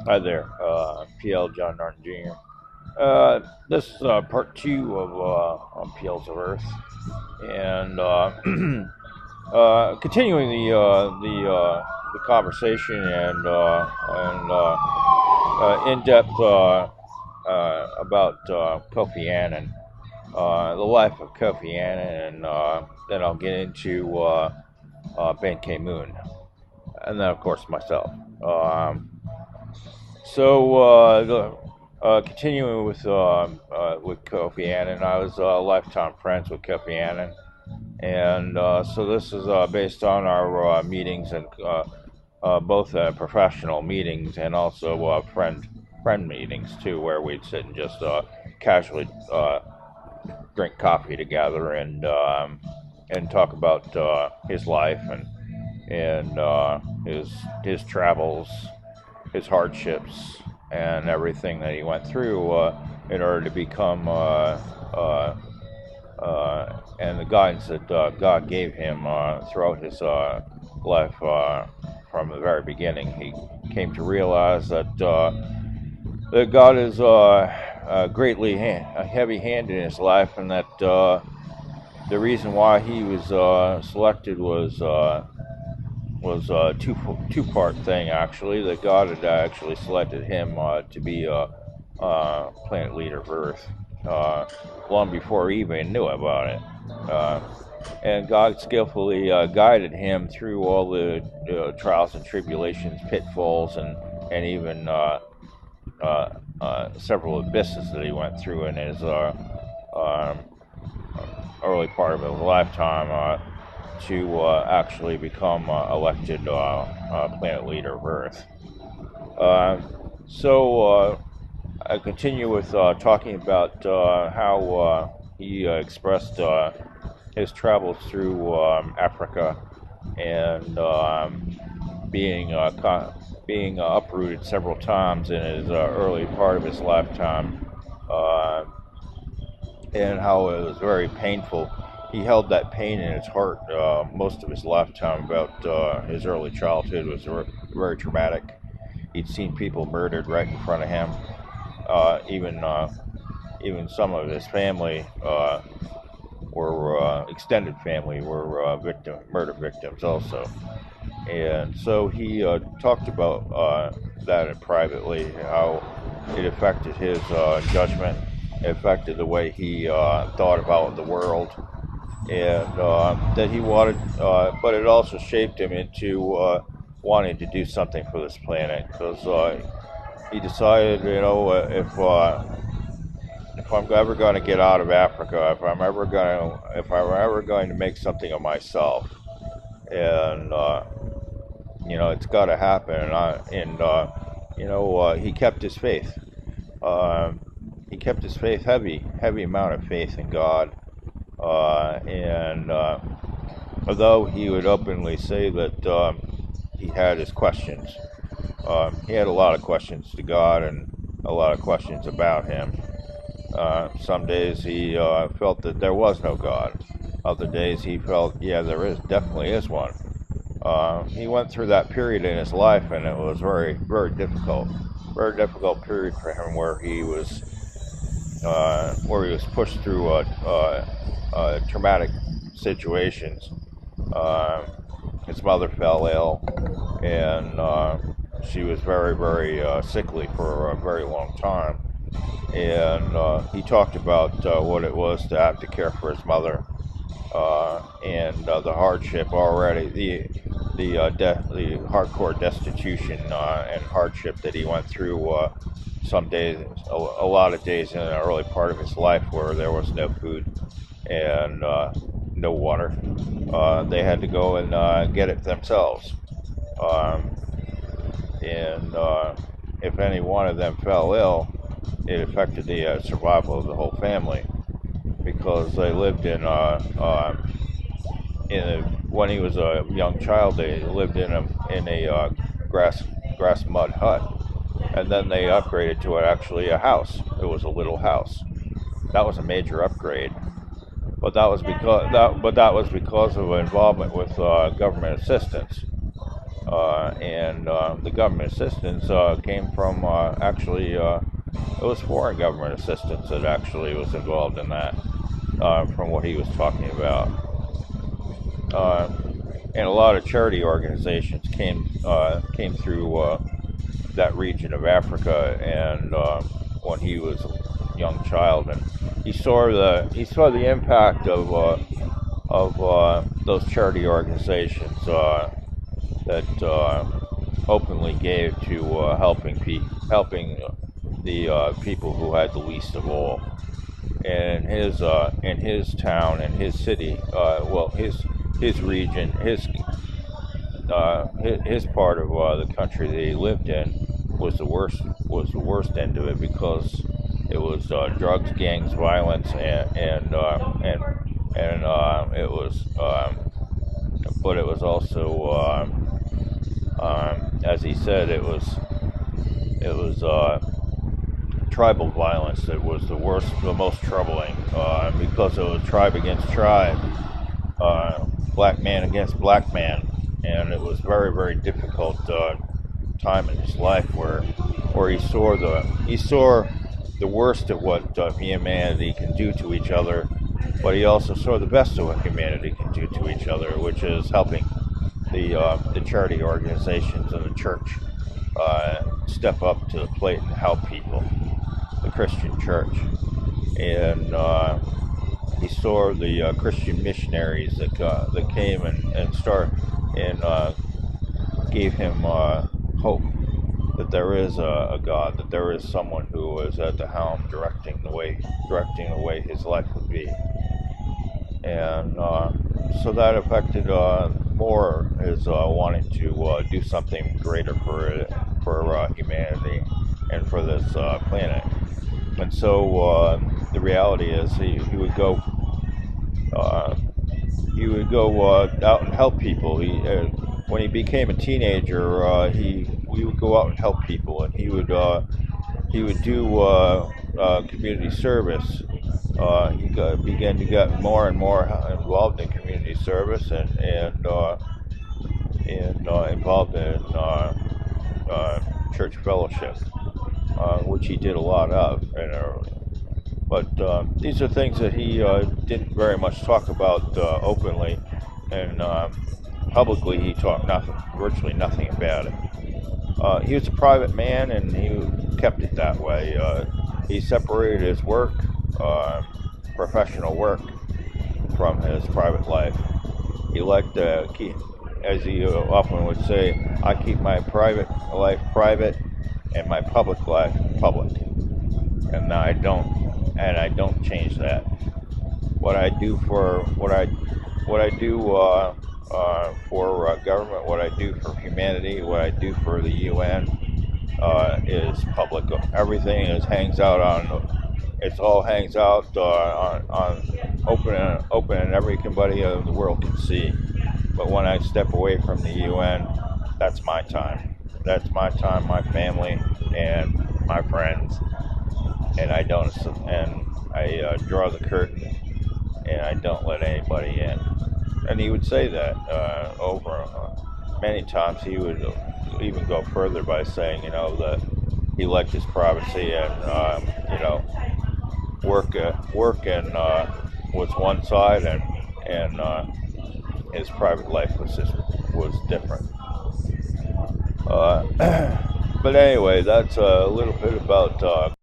Hi there, PL John Norton Jr. This is part two of on PLs of Earth, and continuing the conversation and in-depth about Kofi Annan, the life of Kofi Annan, and then I'll get into Ban Ki-moon, and then of course myself. Continuing with Kofi Annan, I was lifetime friends with Kofi Annan, and so this is based on our meetings and both professional meetings and also friend meetings too, where we'd sit and just casually drink coffee together and talk about his life and his travels, his hardships, and everything that he went through in order to become and the guidance that God gave him throughout his life from the very beginning. He came to realize that God is greatly a heavy hand in his life, and that the reason why he was selected was a two-part thing, actually. That God had actually selected him to be a planet leader of Earth long before he even knew about it. And God skillfully guided him through all the trials and tribulations, pitfalls, and even several abysses that he went through in his early part of his lifetime to actually become elected planet leader of Earth. I continue with talking about how he expressed his travels through Africa and being uprooted several times in his early part of his lifetime, and how it was very painful. He held that pain in his heart most of his lifetime. About his early childhood was very traumatic. He'd seen people murdered right in front of him. Even some of his family were extended family were murder victims also. And so he talked about that privately, how it affected his judgment, it affected the way he thought about the world, and that he wanted, but it also shaped him into wanting to do something for this planet, because he decided, if I'm ever going to get out of Africa, if I'm ever going to make something of myself, and it's got to happen. He kept his faith. He kept his faith, heavy amount of faith in God, and although he would openly say that he had his questions, he had a lot of questions to God and a lot of questions about him. Some days he felt that there was no God. Other days he felt, yeah, definitely is one. He went through that period in his life, and it was very, very difficult period for him, where he was pushed through traumatic situations. His mother fell ill, and she was very, very sickly for a very long time. And he talked about what it was to have to care for his mother, and the hardship already, the hardcore destitution and hardship that he went through. Some days, a lot of days in the early part of his life, where there was no food and no water. They had to go and get it themselves. And if any one of them fell ill, it affected the survival of the whole family, because they lived when he was a young child, they lived in a grass mud hut, and then they upgraded to a house. It was a little house. That was a major upgrade, but that was because of involvement with government assistance. and the government assistance came from actually it was foreign government assistance that actually was involved in that, from what he was talking about. And a lot of charity organizations came through that region of Africa, and when he was a young child, and he saw the impact of those charity organizations that openly gave to helping the people who had the least of all. And in his town, in his city, his region, his part of the country that he lived in was the worst end of it, because it was drugs, gangs, violence, and it was, but it was also, as he said, it was tribal violence that was the worst, the most troubling, because it was tribe against tribe, black man against black man, and it was very, very difficult time in his life where he saw the worst of what humanity can do to each other, but he also saw the best of what humanity can do to each other, which is helping the charity organizations and the church step up to the plate and help people, the Christian church. And he saw the Christian missionaries that came and gave him hope that there is a God, that there is someone who is at the helm directing the way his life would be. And so that affected more his wanting to do something greater for humanity and for this planet. And so the reality is he would go out and help people. When he became a teenager, we would go out and help people, and he would do community service. He began to get more and more involved in community service and involved in church fellowship, which he did a lot of. But these are things that he didn't very much talk about openly, and publicly he talked virtually nothing about it. He was a private man, and he kept it that way. He separated his work, professional work, from his private life. He liked to keep, as he often would say, I keep my private life private and my public life public, and I don't change that. What I do for government, what I do for humanity, what I do for the UN is public. Everything hangs out on open, and everybody in the world can see. But when I step away from the UN, that's my time. That's my time, my family, and my friends. And I draw the curtain, and I don't let anybody in. And he would say that over many times. He would even go further by saying, that he liked his privacy, and work and was one side, and his private life was different. But anyway, that's a little bit about